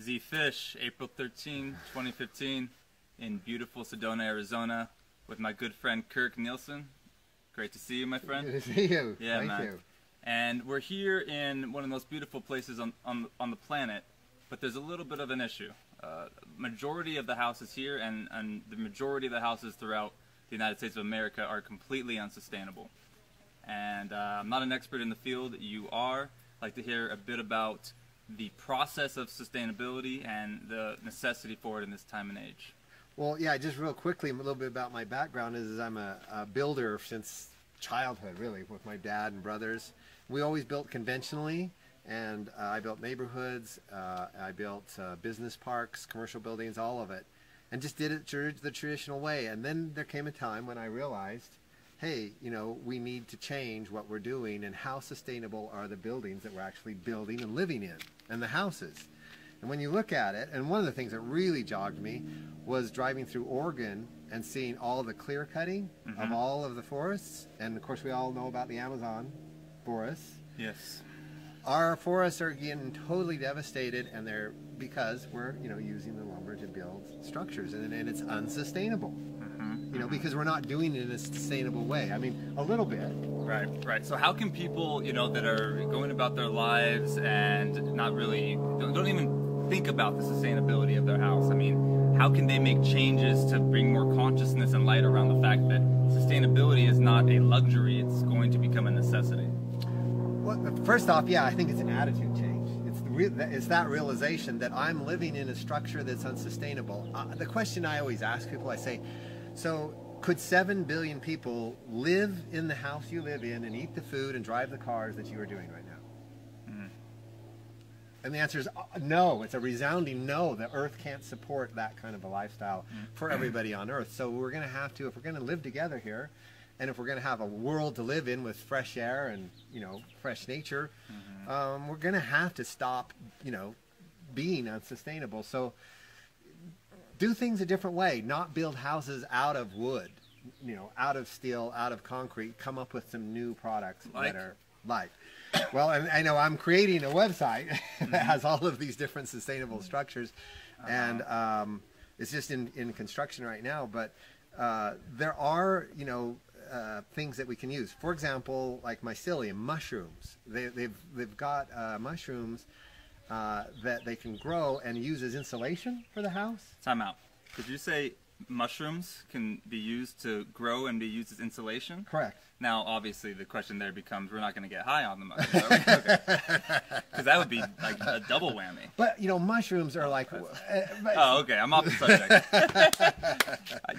Z Fish, April 13, 2015, in beautiful Sedona, Arizona, with my good friend Kirk Nielsen. Great to see you, my friend. Good to see you. Yeah, Thank man. you. And we're here in one of the most beautiful places on the planet, but there's a little bit of an issue. Majority of the houses here and the majority of the houses throughout the United States of America are completely unsustainable. And I'm not an expert in the field. You are. I'd like to hear a bit about the process of sustainability and the necessity for it in this time and age. Well, yeah, just real quickly, a little bit about my background is I'm a builder since childhood, really, with my dad and brothers. We always built conventionally, and I built neighborhoods, I built business parks, commercial buildings, all of it, and just did it the traditional way. And then there came a time when I realized, hey, you know, we need to change what we're doing, and how sustainable are the buildings that we're actually building and living in, and the houses. And when you look at it, and one of the things that really jogged me was driving through Oregon and seeing all the clear cutting of all of the forests. And of course we all know about the Amazon forests. Yes. Our forests are getting totally devastated, and they're because we're, you know, using the lumber to build structures, and it's unsustainable. You know, because we're not doing it in a sustainable way. I mean, a little bit. Right, right. So how can people, you know, that are going about their lives and not really, don't even think about the sustainability of their house, I mean, how can they make changes to bring more consciousness and light around the fact that sustainability is not a luxury, it's going to become a necessity? Well, first off, yeah, I think it's an attitude change. It's that realization that I'm living in a structure that's unsustainable. The question I always ask people, I say, so could 7 billion people live in the house you live in and eat the food and drive the cars that you are doing right now? And the answer is no. It's a resounding no. The earth can't support that kind of a lifestyle for everybody on earth. So we're going to have to, if we're going to live together here, and if we're going to have a world to live in with fresh air and, you know, fresh nature, we're going to have to stop, you know, being unsustainable. So do things a different way. Not build houses out of wood, you know, out of steel, out of concrete. Come up with some new products that are like. Well, and I know I'm creating a website that has all of these different sustainable structures, and it's just in construction right now. But there are, you know, things that we can use. For example, like mycelium, mushrooms. They've got mushrooms that they can grow and use as insulation for the house. Time out. Did you say mushrooms can be used to grow and be used as insulation? Correct. Now, obviously, the question there becomes, we're not going to get high on the mushrooms, are we? Because that would be like a double whammy. But, you know, mushrooms are like... oh, okay. I'm off the subject.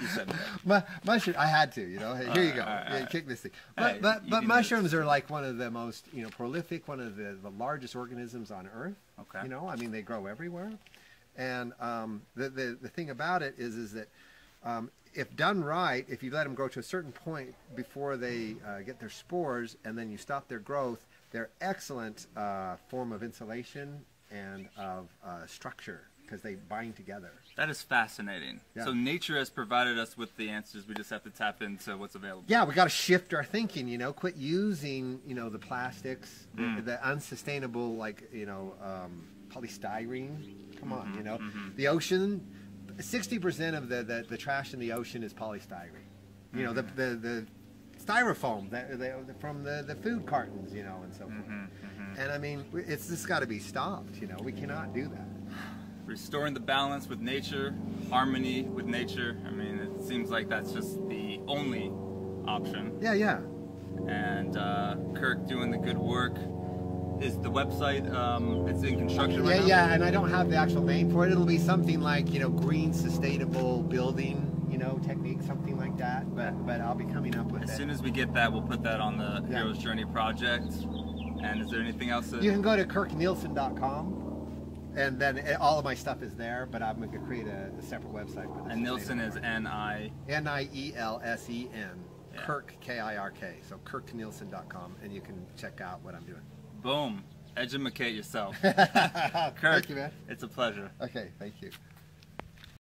You said that. Mushroom, I had to, you know. Hey, here you go. Yeah, kick this thing. But mushrooms are like one of the most, you know, prolific, one of the largest organisms on Earth. Okay. You know, I mean, they grow everywhere. And the thing about it is that if done right, if you let them grow to a certain point before they get their spores, and then you stop their growth, they're excellent form of insulation and of structure, because they bind together. That is fascinating. Yeah. So nature has provided us with the answers. We just have to tap into what's available. Yeah, we got to shift our thinking. You know, quit using, you know, the plastics, the unsustainable, like, you know, polystyrene. Come on, you know, the ocean. 60% of the trash in the ocean is polystyrene. You know, the styrofoam from the food cartons, you know, and so forth. And I mean, it's just got to be stopped. You know, we cannot do that. Restoring the balance with nature, harmony with nature. I mean, it seems like that's just the only option. Yeah, yeah. And Kirk doing the good work. Is the website, it's in construction right now? Yeah, and I don't have the actual name for it. It'll be something like, you know, green sustainable building, you know, technique, something like that. But I'll be coming up with it. As soon as we get that, we'll put that on the Hero's Journey project. And is there anything else? You can go to kirknielsen.com, and then all of my stuff is there, but I'm going to create a separate website for this. And Nielsen is N-I... N-I-E-L-S-E-N. Yeah. Kirk, K-I-R-K. So kirknielsen.com, and you can check out what I'm doing. Boom. Educate yourself. Kirk, Kirk, thank you, man. It's a pleasure. Okay, thank you.